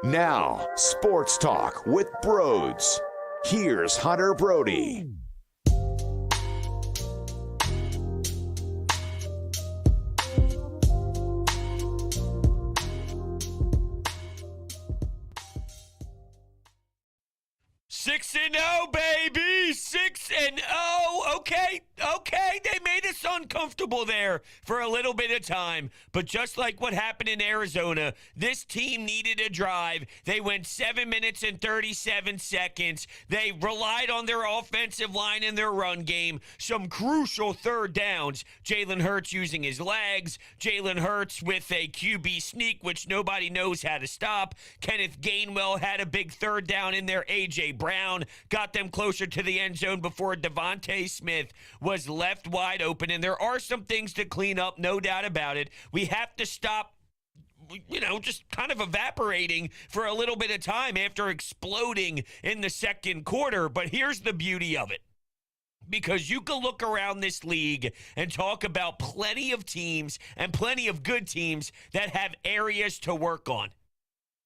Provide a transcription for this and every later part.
Now, Sports Talk with Broads. Here's Hunter Brody. Six and 0, baby. 6-0. Okay. They made us uncomfortable there for a little bit of time. But just like what happened in Arizona, this team needed a drive. They went 7 minutes and 37 seconds. They relied on their offensive line and their run game. Some crucial third downs. Jalen Hurts using his legs. Jalen Hurts with a QB sneak, which nobody knows how to stop. Kenneth Gainwell had a big third down in there. A.J. Brown got them closer to the end zone before Devontae Smith was left wide open. And there are some things to clean up, no doubt about it. We have to stop, just kind of evaporating for a little bit of time after exploding in the second quarter. But here's the beauty of it. Because you can look around this league and talk about plenty of teams and plenty of good teams that have areas to work on.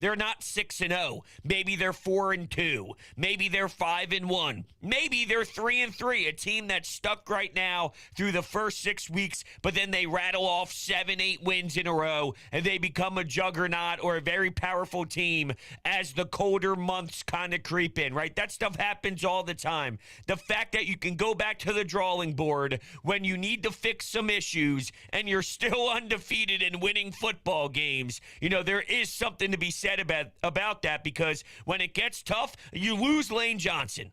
They're not 6-0. Maybe they're 4-2. Maybe they're 5-1. Maybe they're 3-3. A team that's stuck right now through the first 6 weeks, but then they rattle off 7-8 wins in a row, and they become a juggernaut or a very powerful team as the colder months kind of creep in, right? That stuff happens all the time. The fact that you can go back to the drawing board when you need to fix some issues and you're still undefeated and winning football games, there is something to be said about that, because when it gets tough, you lose Lane Johnson.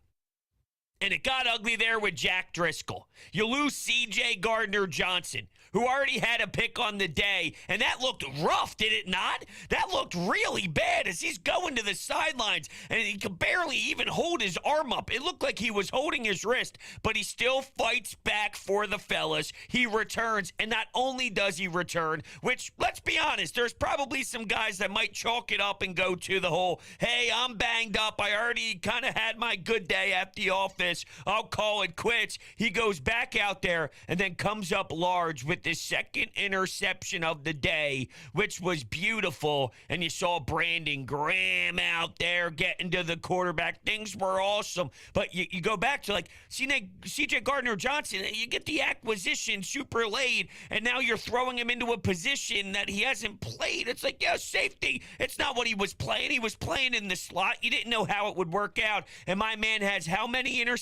And it got ugly there with Jack Driscoll. You lose C.J. Gardner-Johnson, who already had a pick on the day, and that looked rough, did it not? That looked really bad as he's going to the sidelines, and he could barely even hold his arm up. It looked like he was holding his wrist, but he still fights back for the fellas. He returns, and not only does he return, which, let's be honest, there's probably some guys that might chalk it up and go to the whole, hey, I'm banged up. I already kind of had my good day at the office. I'll call it quits. He goes back out there and then comes up large with the second interception of the day, which was beautiful. And you saw Brandon Graham out there getting to the quarterback. Things were awesome. But you go back to like C.J. Gardner-Johnson, you get the acquisition super late, and now you're throwing him into a position that he hasn't played. It's like, safety. It's not what he was playing. He was playing in the slot. You didn't know how it would work out. And my man has how many interceptions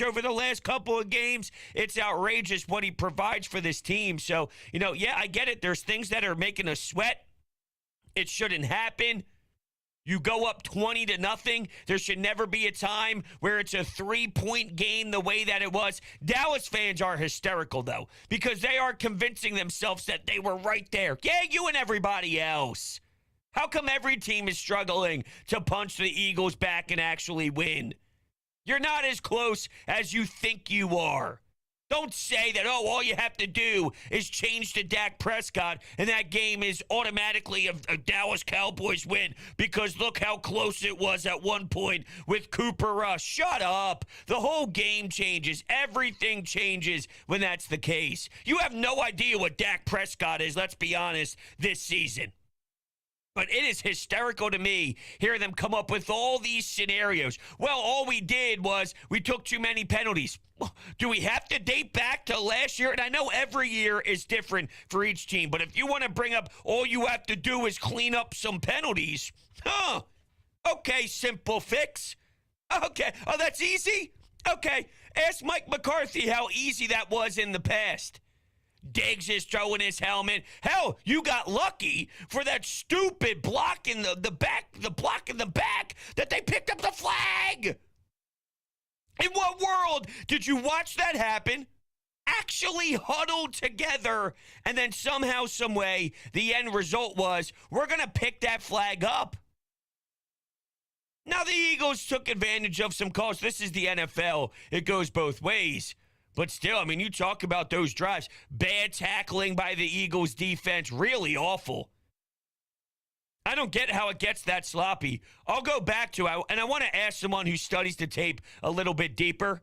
over the last couple of games? It's outrageous what he provides for this team. So, I get it. There's things that are making us sweat. It shouldn't happen. You go up 20-0. There should never be a time where it's a 3-point game the way that it was. Dallas fans are hysterical, though, because they are convincing themselves that they were right there. Yeah, you and everybody else. How come every team is struggling to punch the Eagles back and actually win? You're not as close as you think you are. Don't say that, all you have to do is change to Dak Prescott and that game is automatically a Dallas Cowboys win because look how close it was at one point with Cooper Rush. Shut up. The whole game changes. Everything changes when that's the case. You have no idea what Dak Prescott is, let's be honest, this season. But it is hysterical to me hearing them come up with all these scenarios. Well, all we did was we took too many penalties. Do we have to date back to last year? And I know every year is different for each team, but if you want to bring up all you have to do is clean up some penalties, okay, simple fix. Okay, that's easy? Okay, ask Mike McCarthy how easy that was in the past. Diggs is throwing his helmet. Hell, you got lucky for that stupid block in the block in the back that they picked up the flag. In what world did you watch that happen? Actually huddled together, and then somehow, some way, the end result was we're going to pick that flag up. Now, the Eagles took advantage of some calls. This is the NFL. It goes both ways. But still, you talk about those drives. Bad tackling by the Eagles defense. Really awful. I don't get how it gets that sloppy. I'll go back to it, and I want to ask someone who studies the tape a little bit deeper.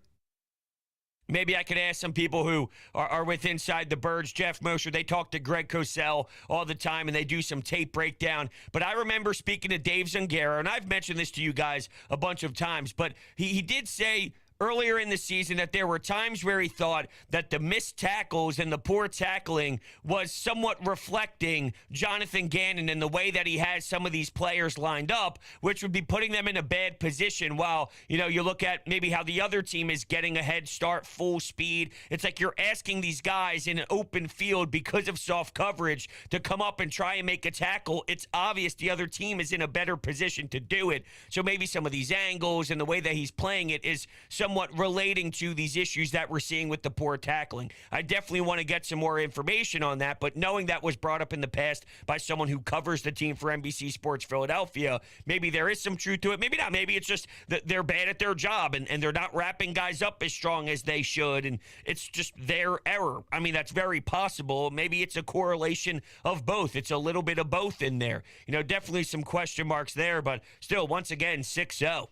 Maybe I could ask some people who are with Inside the Birds, Jeff Mosher. They talk to Greg Cosell all the time, and they do some tape breakdown. But I remember speaking to Dave Zungaro, and I've mentioned this to you guys a bunch of times, but he did say earlier in the season that there were times where he thought that the missed tackles and the poor tackling was somewhat reflecting Jonathan Gannon and the way that he has some of these players lined up, which would be putting them in a bad position while, you look at maybe how the other team is getting a head start, full speed. It's like you're asking these guys in an open field because of soft coverage to come up and try and make a tackle. It's obvious the other team is in a better position to do it. So maybe some of these angles and the way that he's playing it is somewhat relating to these issues that we're seeing with the poor tackling. I definitely want to get some more information on that, but knowing that was brought up in the past by someone who covers the team for NBC Sports Philadelphia, maybe there is some truth to it. Maybe not. Maybe it's just that they're bad at their job and they're not wrapping guys up as strong as they should, and it's just their error. I mean, that's very possible. Maybe it's a correlation of both. It's a little bit of both in there. Definitely some question marks there, but still, once again, 6-0.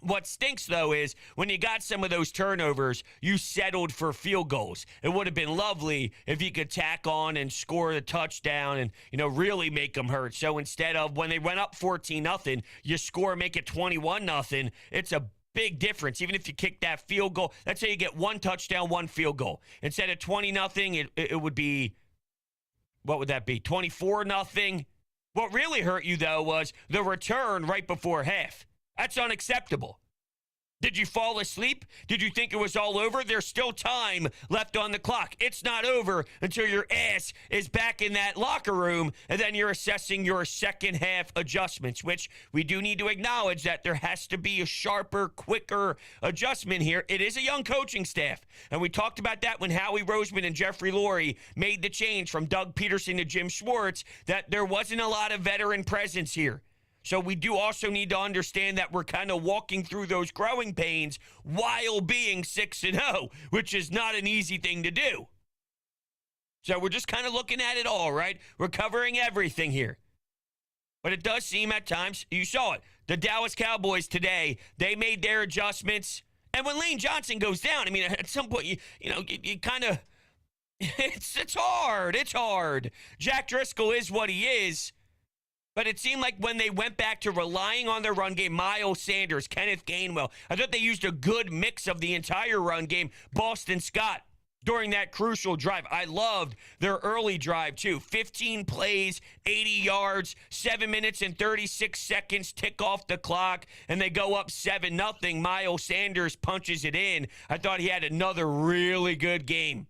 What stinks, though, is when you got some of those turnovers, you settled for field goals. It would have been lovely if you could tack on and score the touchdown and, really make them hurt. So instead of when they went up 14-0, you score, make it 21-0, it's a big difference. Even if you kick that field goal, let's say you get one touchdown, one field goal. Instead of 20-0, it would be, what would that be, 24-0? What really hurt you, though, was the return right before half. That's unacceptable. Did you fall asleep? Did you think it was all over? There's still time left on the clock. It's not over until your ass is back in that locker room, and then you're assessing your second half adjustments, which we do need to acknowledge that there has to be a sharper, quicker adjustment here. It is a young coaching staff, and we talked about that when Howie Roseman and Jeffrey Lurie made the change from Doug Peterson to Jim Schwartz, that there wasn't a lot of veteran presence here. So we do also need to understand that we're kind of walking through those growing pains while being 6-0, which is not an easy thing to do. So we're just kind of looking at it all, right? We're covering everything here. But it does seem at times, you saw it, the Dallas Cowboys today, they made their adjustments. And when Lane Johnson goes down, I mean, at some point, you kind of, it's hard. It's hard. Jack Driscoll is what he is. But it seemed like when they went back to relying on their run game, Miles Sanders, Kenneth Gainwell, I thought they used a good mix of the entire run game. Boston Scott during that crucial drive. I loved their early drive, too. 15 plays, 80 yards, 7 minutes and 36 seconds, tick off the clock, and they go up 7-0. Miles Sanders punches it in. I thought he had another really good game.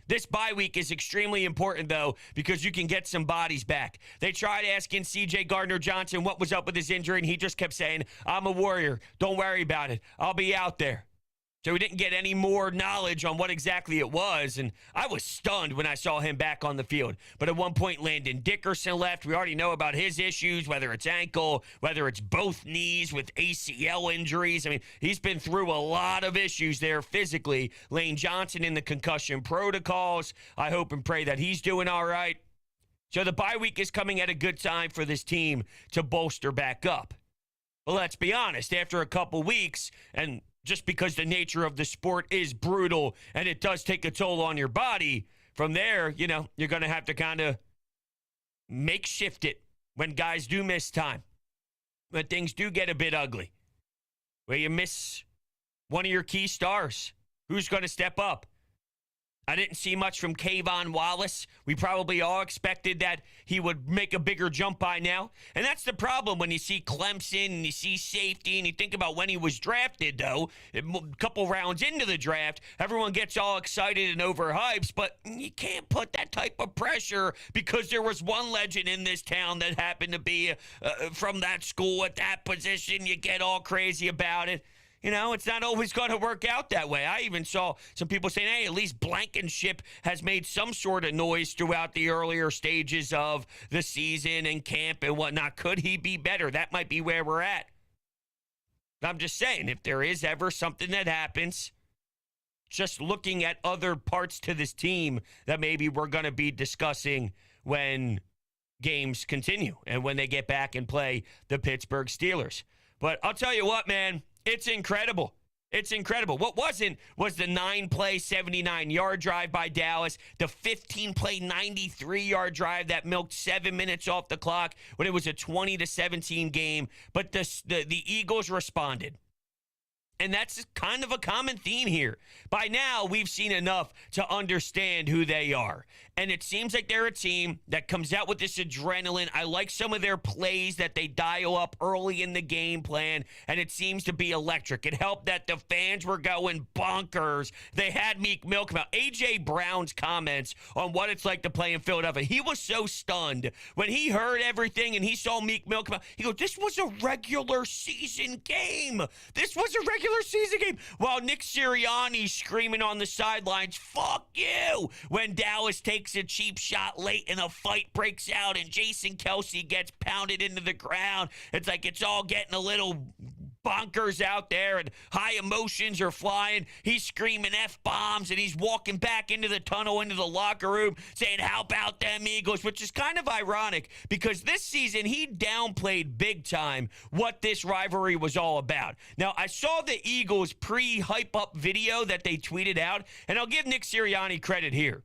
This bye week is extremely important, though, because you can get some bodies back. They tried asking C.J. Gardner-Johnson what was up with his injury, and he just kept saying, I'm a warrior. Don't worry about it. I'll be out there. So we didn't get any more knowledge on what exactly it was, and I was stunned when I saw him back on the field. But at one point, Landon Dickerson left. We already know about his issues, whether it's ankle, whether it's both knees with ACL injuries. I mean, he's been through a lot of issues there physically. Lane Johnson in the concussion protocols. I hope and pray that he's doing all right. So the bye week is coming at a good time for this team to bolster back up. Well, let's be honest. After a couple weeks, and just because the nature of the sport is brutal and it does take a toll on your body, from there, you're going to have to kind of makeshift it when guys do miss time, when things do get a bit ugly, where you miss one of your key stars. Who's going to step up? I didn't see much from Kayvon Wallace. We probably all expected that he would make a bigger jump by now. And that's the problem when you see Clemson and you see safety and you think about when he was drafted, though. A couple rounds into the draft, everyone gets all excited and overhyped, but you can't put that type of pressure because there was one legend in this town that happened to be from that school at that position. You get all crazy about it. It's not always going to work out that way. I even saw some people saying, hey, at least Blankenship has made some sort of noise throughout the earlier stages of the season and camp and whatnot. Could he be better? That might be where we're at. I'm just saying, if there is ever something that happens, just looking at other parts to this team that maybe we're going to be discussing when games continue and when they get back and play the Pittsburgh Steelers. But I'll tell you what, man. It's incredible. It's incredible. What wasn't was the 9-play, 79-yard drive by Dallas, the 15-play, 93-yard drive that milked 7 minutes off the clock when it was a 20-17 game. But the Eagles responded. And that's kind of a common theme here. By now, we've seen enough to understand who they are. And it seems like they're a team that comes out with this adrenaline. I like some of their plays that they dial up early in the game plan, and it seems to be electric. It helped that the fans were going bonkers. They had Meek Mill come out. A.J. Brown's comments on what it's like to play in Philadelphia. He was so stunned when he heard everything and he saw Meek Mill come out. He goes, this was a regular season game. This was a regular season game. While Nick Sirianni screaming on the sidelines, fuck you, when Dallas takes a cheap shot late and a fight breaks out and Jason Kelce gets pounded into the ground. It's like it's all getting a little bonkers out there and high emotions are flying. He's screaming F-bombs and he's walking back into the tunnel, into the locker room saying, how about them Eagles? Which is kind of ironic because this season he downplayed big time what this rivalry was all about. Now, I saw the Eagles pre-hype up video that they tweeted out, and I'll give Nick Sirianni credit here.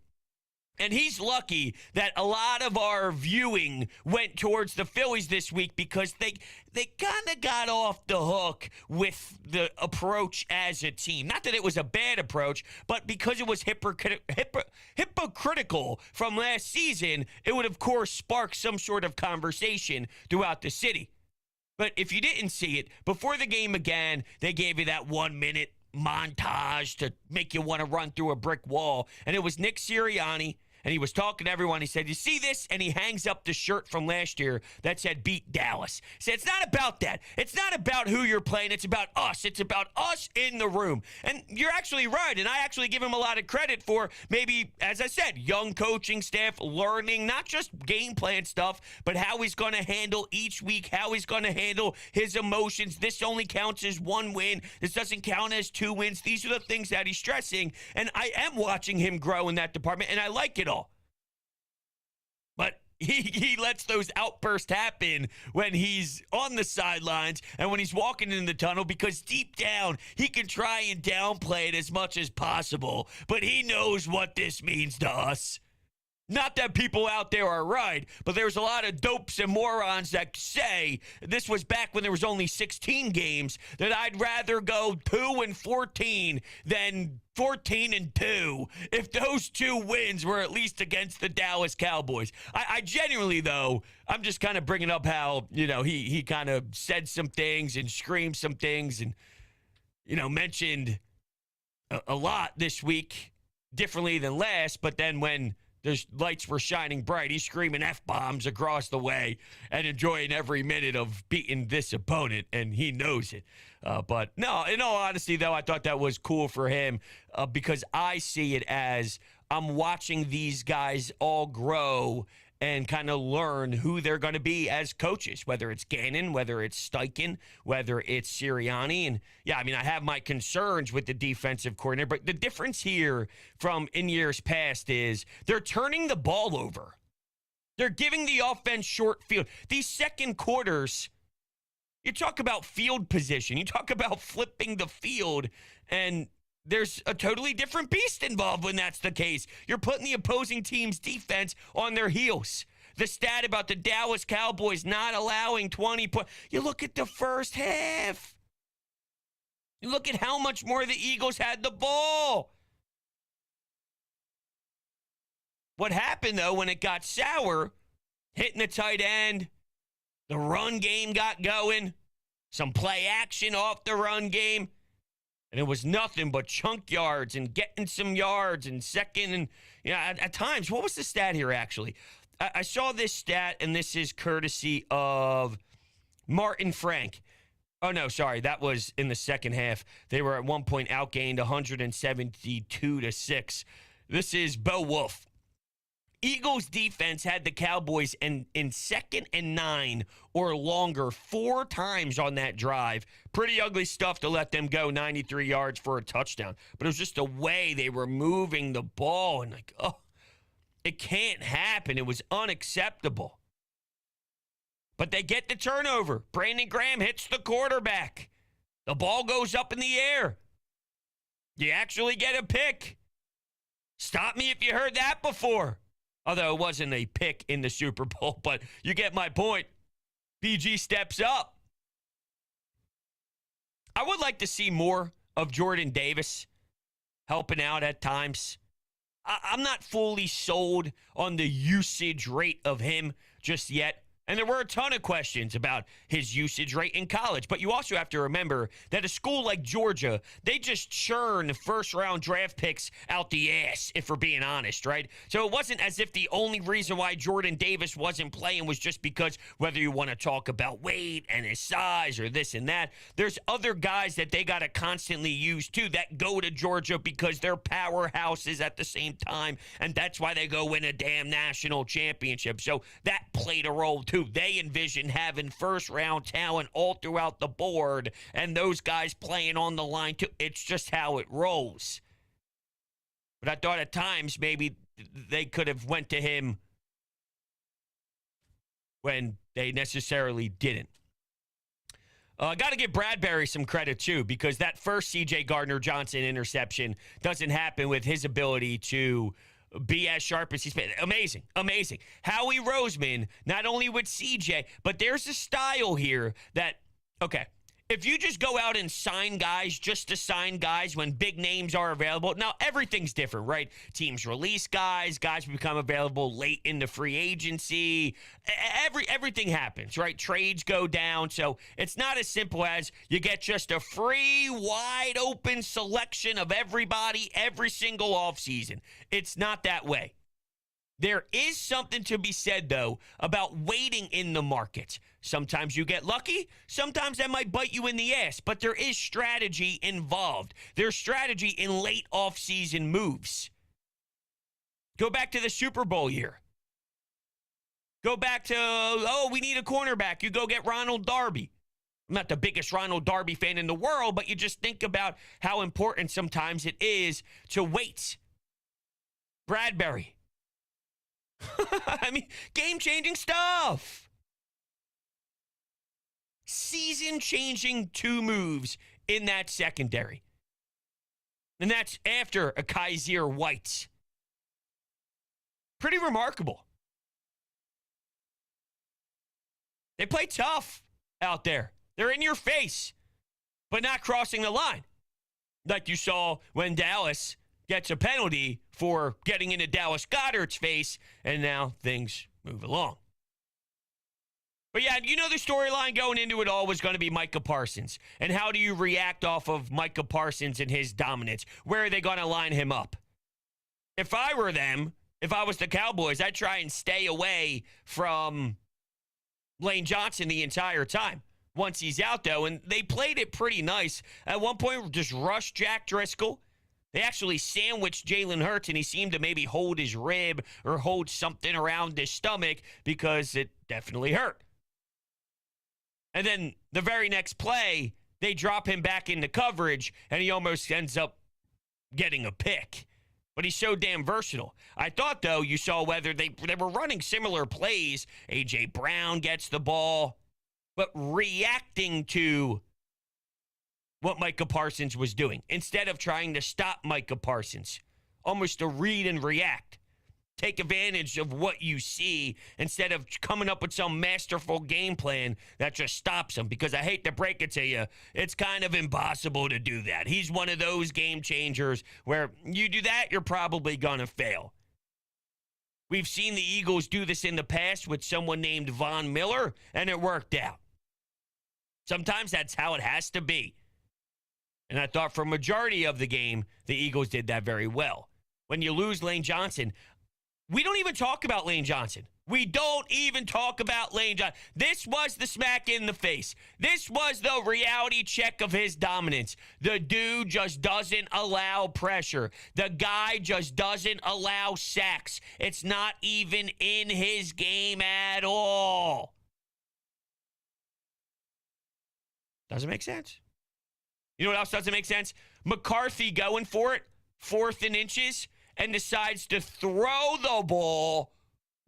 And he's lucky that a lot of our viewing went towards the Phillies this week because they kind of got off the hook with the approach as a team. Not that it was a bad approach, but because it was hypocritical from last season, it would, of course, spark some sort of conversation throughout the city. But if you didn't see it, before the game began, they gave you that 1-minute montage to make you want to run through a brick wall. And it was Nick Sirianni. And he was talking to everyone. He said, you see this? And he hangs up the shirt from last year that said, beat Dallas. He said, it's not about that. It's not about who you're playing. It's about us. It's about us in the room. And you're actually right. And I actually give him a lot of credit for maybe, as I said, young coaching staff learning not just game plan stuff, but how he's going to handle each week, how he's going to handle his emotions. This only counts as 1 win. This doesn't count as 2 wins. These are the things that he's stressing. And I am watching him grow in that department, and I like it all. But he lets those outbursts happen when he's on the sidelines and when he's walking in the tunnel because deep down, he can try and downplay it as much as possible. But he knows what this means to us. Not that people out there are right, but there's a lot of dopes and morons that say, this was back when there was only 16 games, that I'd rather go 2-14 than 14-2 if those 2 wins were at least against the Dallas Cowboys. I genuinely, though, I'm just kind of bringing up how, he kind of said some things and screamed some things and, mentioned a lot this week differently than last, but then when the lights were shining bright, he's screaming F-bombs across the way and enjoying every minute of beating this opponent, and he knows it. But no, in all honesty, though, I thought that was cool for him because I see it as I'm watching these guys all grow and kind of learn who they're going to be as coaches, whether it's Gannon, whether it's Steichen, whether it's Sirianni. And, yeah, I have my concerns with the defensive coordinator, but the difference here from in years past is they're turning the ball over. They're giving the offense short field. These second quarters, you talk about field position. You talk about flipping the field, and there's a totally different beast involved when that's the case. You're putting the opposing team's defense on their heels. The stat about the Dallas Cowboys not allowing 20 points. You look at the first half. You look at how much more the Eagles had the ball. What happened, though, when it got sour, hitting the tight end, the run game got going, some play action off the run game. And it was nothing but chunk yards and getting some yards and second. And, at times, what was the stat here, actually? I saw this stat, and this is courtesy of Martin Frank. Oh, no, sorry. That was in the second half. They were at one point outgained 172-6. This is Bo Wolf. Eagles defense had the Cowboys in 2nd and 9 or longer 4 times on that drive. Pretty ugly stuff to let them go 93 yards for a touchdown. But it was just the way they were moving the ball. And it can't happen. It was unacceptable. But they get the turnover. Brandon Graham hits the quarterback. The ball goes up in the air. You actually get a pick. Stop me if you heard that before. Although it wasn't a pick in the Super Bowl, but you get my point. BG steps up. I would like to see more of Jordan Davis helping out at times. I'm not fully sold on the usage rate of him just yet. And there were a ton of questions about his usage rate in college. But you also have to remember that a school like Georgia, they just churn first-round draft picks out the ass, if we're being honest, right? So it wasn't as if the only reason why Jordan Davis wasn't playing was just because whether you want to talk about weight and his size or this and that, there's other guys that they got to constantly use, too, that go to Georgia because they're powerhouses at the same time, and that's why they go win a damn national championship. So that played a role, too. They envision having first-round talent all throughout the board and those guys playing on the line, too. It's just how it rolls. But I thought at times maybe they could have went to him when they necessarily didn't. I got to give Bradbury some credit, too, because that first C.J. Gardner-Johnson interception doesn't happen with his ability to be as sharp as he's been. Amazing, amazing. Howie Roseman, not only with CJ, but there's a style here that, okay, if you just go out and sign guys just to sign guys when big names are available, now everything's different, right? Teams release guys become available late in the free agency. Everything happens, right? Trades go down. So it's not as simple as you get just a free, wide open selection of everybody every single offseason. It's not that way. There is something to be said, though, about waiting in the market. Sometimes you get lucky. Sometimes that might bite you in the ass. But there is strategy involved. There's strategy in late offseason moves. Go back to the Super Bowl year. Go back to, we need a cornerback. You go get Ronald Darby. I'm not the biggest Ronald Darby fan in the world, but you just think about how important sometimes it is to wait. Bradbury. I mean, game-changing stuff. Season-changing 2 moves in that secondary. And that's after a Kaiser White. Pretty remarkable. They play tough out there. They're in your face, but not crossing the line. Like you saw when Dallas gets a penalty for getting into Dallas Goedert's face, and now things move along. But yeah, you know the storyline going into it all was going to be Micah Parsons. And how do you react off of Micah Parsons and his dominance? Where are they going to line him up? If I were them, if I was the Cowboys, I'd try and stay away from Lane Johnson the entire time. Once he's out, though, and they played it pretty nice. At one point, just rushed Jack Driscoll. They actually sandwiched Jalen Hurts, and he seemed to maybe hold his rib or hold something around his stomach because it definitely hurt. And then the very next play, they drop him back into coverage, and he almost ends up getting a pick. But he's so damn versatile. I thought, though, you saw whether they were running similar plays. A.J. Brown gets the ball, but reacting to what Micah Parsons was doing instead of trying to stop Micah Parsons. Almost a read and react. Take advantage of what you see instead of coming up with some masterful game plan that just stops him. Because I hate to break it to you, it's kind of impossible to do that. He's one of those game changers where you do that, you're probably going to fail. We've seen the Eagles do this in the past with someone named Von Miller, and it worked out. Sometimes that's how it has to be. And I thought for a majority of the game, the Eagles did that very well. When you lose Lane Johnson, we don't even talk about Lane Johnson. We don't even talk about Lane Johnson. This was the smack in the face. This was the reality check of his dominance. The dude just doesn't allow pressure. The guy just doesn't allow sacks. It's not even in his game at all. Doesn't make sense. You know what else doesn't make sense? McCarthy going for it, 4th and inches, and decides to throw the ball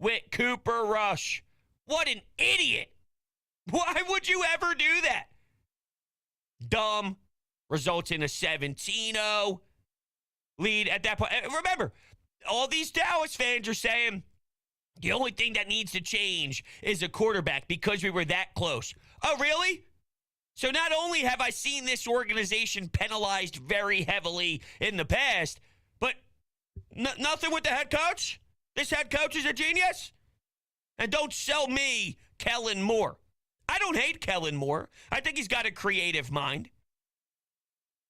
with Cooper Rush. What an idiot. Why would you ever do that? Dumb. Results in a 17-0. lead at that point. And remember, all these Dallas fans are saying the only thing that needs to change is a quarterback because we were that close. Oh, really? So not only have I seen this organization penalized very heavily in the past, but nothing with the head coach? This head coach is a genius? And don't sell me Kellen Moore. I don't hate Kellen Moore. I think he's got a creative mind.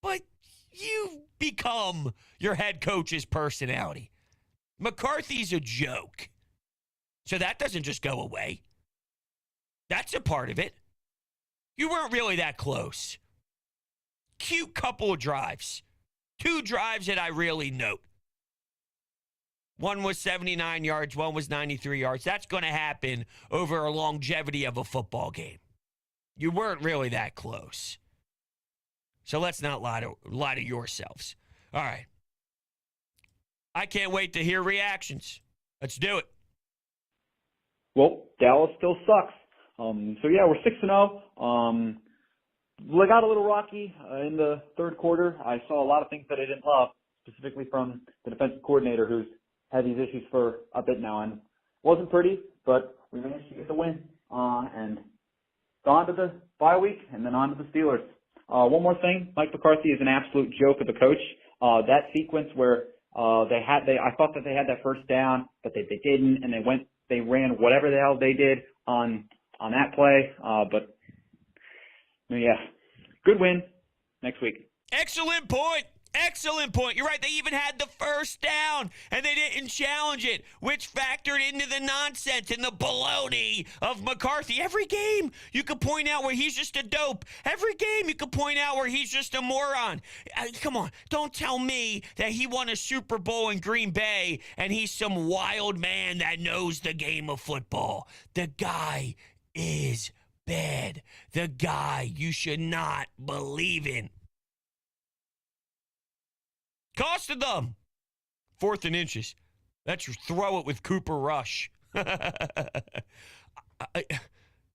But you become your head coach's personality. McCarthy's a joke. So that doesn't just go away. That's a part of it. You weren't really that close. Cute couple of drives. 2 drives that I really note. One was 79 yards, one was 93 yards. That's going to happen over a longevity of a football game. You weren't really that close. So let's not lie to yourselves. All right. I can't wait to hear reactions. Let's do it. Well, Dallas still sucks. So yeah, we're 6-0. We got a little rocky in the third quarter. I saw a lot of things that I didn't love, specifically from the defensive coordinator who's had these issues for a bit now, and wasn't pretty, but we managed to get the win and on to the bye week and then on to the Steelers. One more thing, Mike McCarthy is an absolute joke of a coach. That sequence where I thought that they had that first down, but they didn't, and they ran whatever the hell they did on that play. But yeah, good win next week. Excellent point. Excellent point. You're right. They even had the first down, and they didn't challenge it, which factored into the nonsense and the baloney of McCarthy. Every game, you could point out where he's just a dope. Every game, you could point out where he's just a moron. Come on. Don't tell me that he won a Super Bowl in Green Bay, and he's some wild man that knows the game of football. The guy is bad. The guy you should not believe in. Costed them. 4th and inches. Let's throw it with Cooper Rush.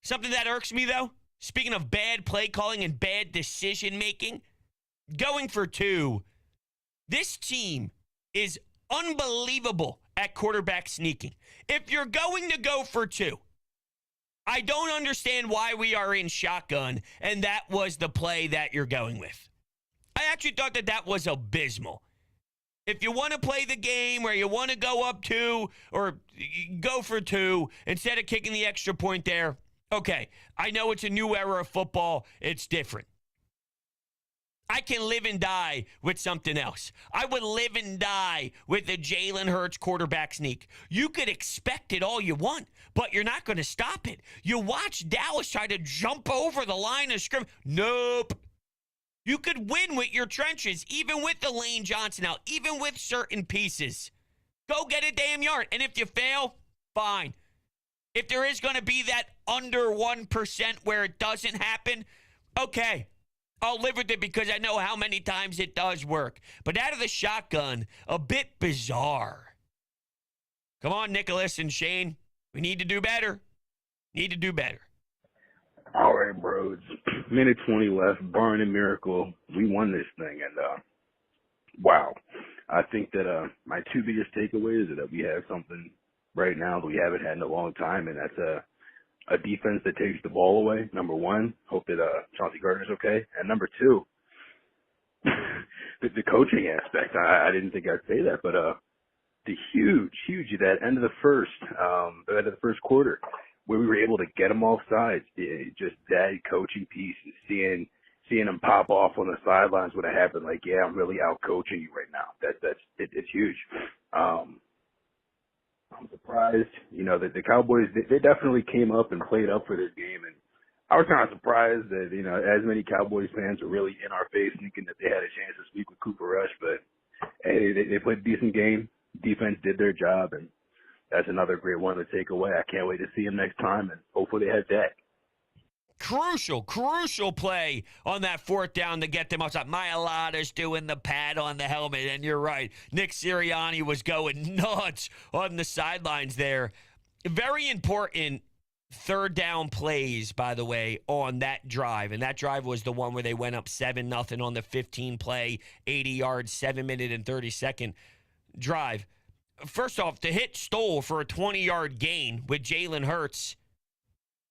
Something that irks me, though, speaking of bad play calling and bad decision making, going for 2. This team is unbelievable at quarterback sneaking. If you're going to go for 2, I don't understand why we are in shotgun, and that was the play that you're going with. I actually thought that was abysmal. If you want to play the game where you want to go up 2 or go for 2 instead of kicking the extra point there, okay, I know it's a new era of football. It's different. I can live and die with something else. I would live and die with a Jalen Hurts quarterback sneak. You could expect it all you want, but you're not going to stop it. You watch Dallas try to jump over the line of scrimmage. Nope. You could win with your trenches, even with the Lane Johnson out, even with certain pieces. Go get a damn yard. And if you fail, fine. If there is going to be that under 1% where it doesn't happen, okay. I'll live with it because I know how many times it does work. But out of the shotgun, a bit bizarre. Come on, Nicholas and Shane. We need to do better. Need to do better. All right, bros. Minute 20 left. Barring a miracle, we won this thing. And, wow. I think that my 2 biggest takeaways are that we have something right now that we haven't had in a long time, and that's a defense that takes the ball away, number 1. Hope that Chauncey Gardner's okay. And number 2, the coaching aspect. I didn't think I'd say that, but the huge, that end of the first quarter, where we were able to get them off sides, just that coaching piece, and seeing them pop off on the sidelines would have happened. Like, yeah, I'm really out coaching you right now. It's huge. I'm surprised, that the Cowboys, they definitely came up and played up for this game, and I was kind of surprised that as many Cowboys fans were really in our face, thinking that they had a chance to speak with Cooper Rush. But hey, they played a decent game. Defense did their job, and that's another great one to take away. I can't wait to see him next time, and hopefully they have Dak. Crucial play on that 4th down to get them outside. Mailata's doing the pad on the helmet, and you're right. Nick Sirianni was going nuts on the sidelines there. Very important third down plays, by the way, on that drive. And that drive was the one where they went up 7-0 on the 15-play, 80-yard, 7-minute and 30-second drive. First off, to hit Stoll for a 20-yard gain with Jalen Hurts,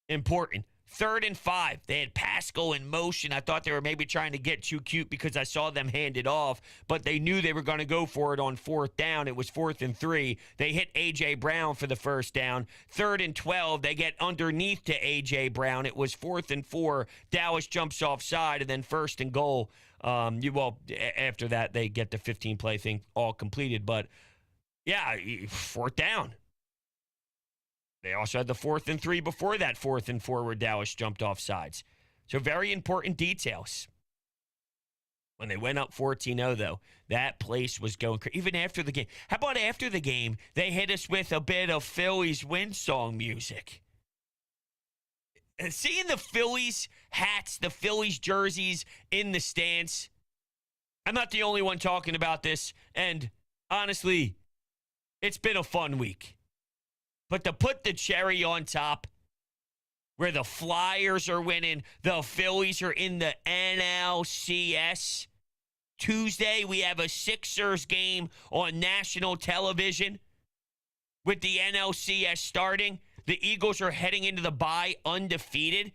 important. 3rd and 5. They had Pascal in motion. I thought they were maybe trying to get too cute because I saw them hand it off, but they knew they were going to go for it on 4th down. It was 4th and 3. They hit A.J. Brown for the first down. 3rd and 12. They get underneath to A.J. Brown. It was 4th and 4. Dallas jumps offside, and then 1st and goal. After that, they get the 15-play thing all completed. But, yeah, 4th down. They also had the 4th and 3 before that 4th and 4 where Dallas jumped off sides. So very important details. When they went up 14-0, though, that place was going crazy. Even after the game. How about after the game, they hit us with a bit of Phillies win song music? And seeing the Phillies hats, the Phillies jerseys in the stands, I'm not the only one talking about this. And honestly, it's been a fun week. But to put the cherry on top, where the Flyers are winning, the Phillies are in the NLCS. Tuesday, we have a Sixers game on national television with the NLCS starting. The Eagles are heading into the bye undefeated.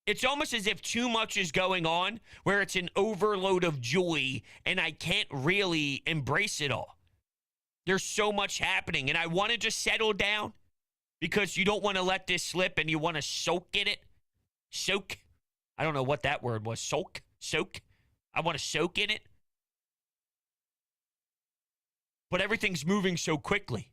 It's almost as if too much is going on, where it's an overload of joy, and I can't really embrace it all. There's so much happening, and I want to just settle down because you don't want to let this slip and you want to soak in it. Soak. I don't know what that word was. Soak. I want to soak in it. But everything's moving so quickly.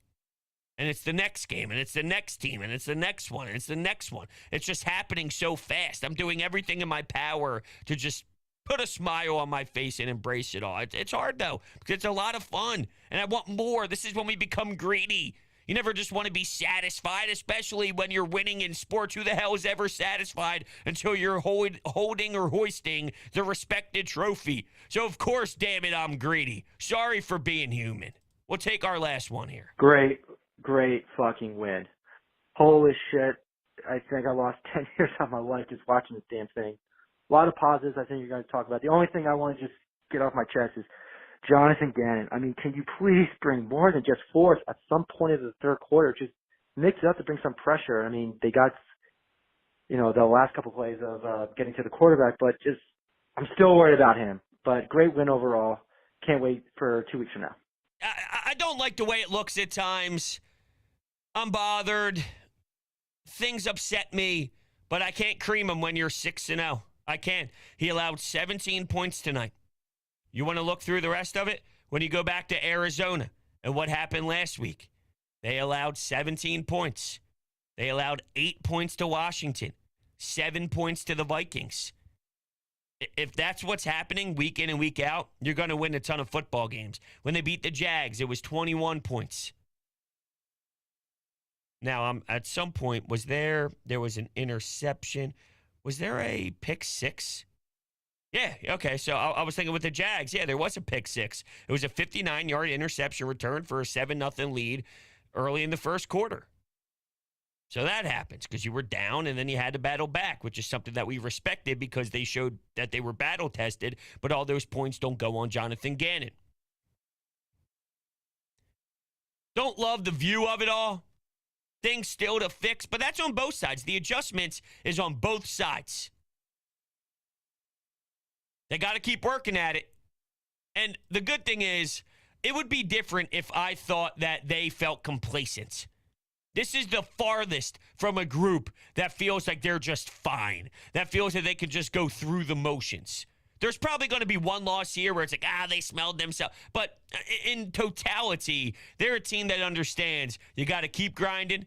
And it's the next game, and it's the next team, and it's the next one, and it's the next one. It's just happening so fast. I'm doing everything in my power to just put a smile on my face and embrace it all. It's hard, though, because it's a lot of fun, and I want more. This is when we become greedy. You never just want to be satisfied, especially when you're winning in sports. Who the hell is ever satisfied until you're holding or hoisting the respected trophy? So, of course, damn it, I'm greedy. Sorry for being human. We'll take our last one here. Great fucking win. Holy shit. I think I lost 10 years of my life just watching this damn thing. A lot of positives I think you're going to talk about. The only thing I want to just get off my chest is Jonathan Gannon. I mean, can you please bring more than just force at some point of the third quarter? Just mix it up to bring some pressure. I mean, they got, the last couple plays of getting to the quarterback, but just I'm still worried about him. But great win overall. Can't wait for 2 weeks from now. I don't like the way it looks at times. I'm bothered. Things upset me, but I can't cream him when you're 6-0. I can't. He allowed 17 points tonight. You want to look through the rest of it? When you go back to Arizona and what happened last week, they allowed 17 points. They allowed 8 points to Washington, 7 points to the Vikings. If that's what's happening week in and week out, you're going to win a ton of football games. When they beat the Jags, it was 21 points. Now, at some point, there was an interception. Was there a pick six? Yeah, okay. So I was thinking with the Jags, yeah, there was a pick six. It was a 59-yard interception return for a 7-0 lead early in the first quarter. So that happens because you were down and then you had to battle back, which is something that we respected because they showed that they were battle-tested, but all those points don't go on Jonathan Gannon. Don't love the view of it all. Things still to fix, but that's on both sides. The adjustments is on both sides. They got to keep working at it. And the good thing is, it would be different if I thought that they felt complacent. This is the farthest from a group that feels like they're just fine, that feels that they can just go through the motions. There's probably going to be one loss here where it's like, they smelled themselves. But in totality, they're a team that understands you got to keep grinding.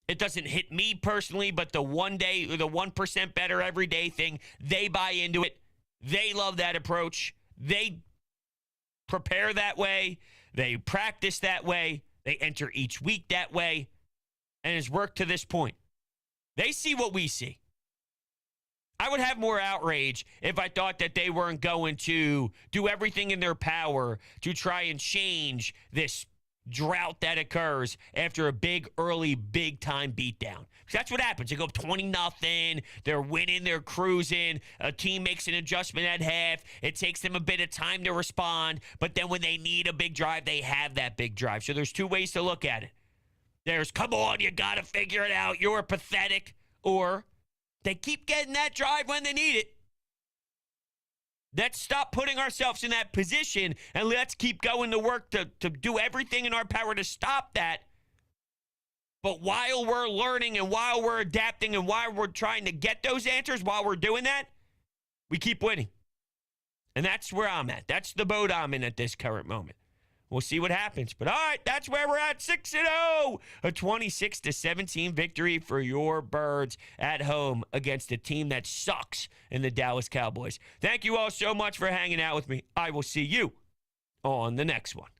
It doesn't hit me personally, but the 1% better every day thing, they buy into it. They love that approach. They prepare that way. They practice that way. They enter each week that way. And it's worked to this point. They see what we see. I would have more outrage if I thought that they weren't going to do everything in their power to try and change this drought that occurs after a big, early, big-time beatdown. Because that's what happens. They go up 20-0. They're winning. They're cruising. A team makes an adjustment at half. It takes them a bit of time to respond. But then when they need a big drive, they have that big drive. So there's two ways to look at it. There's, come on, you got to figure it out. You're pathetic. Or they keep getting that drive when they need it. Let's stop putting ourselves in that position and let's keep going to work to do everything in our power to stop that. But while we're learning and while we're adapting and while we're trying to get those answers, while we're doing that, we keep winning. And that's where I'm at. That's the boat I'm in at this current moment. We'll see what happens. But all right, that's where we're at, 6-0. A 26-17 victory for your Birds at home against a team that sucks in the Dallas Cowboys. Thank you all so much for hanging out with me. I will see you on the next one.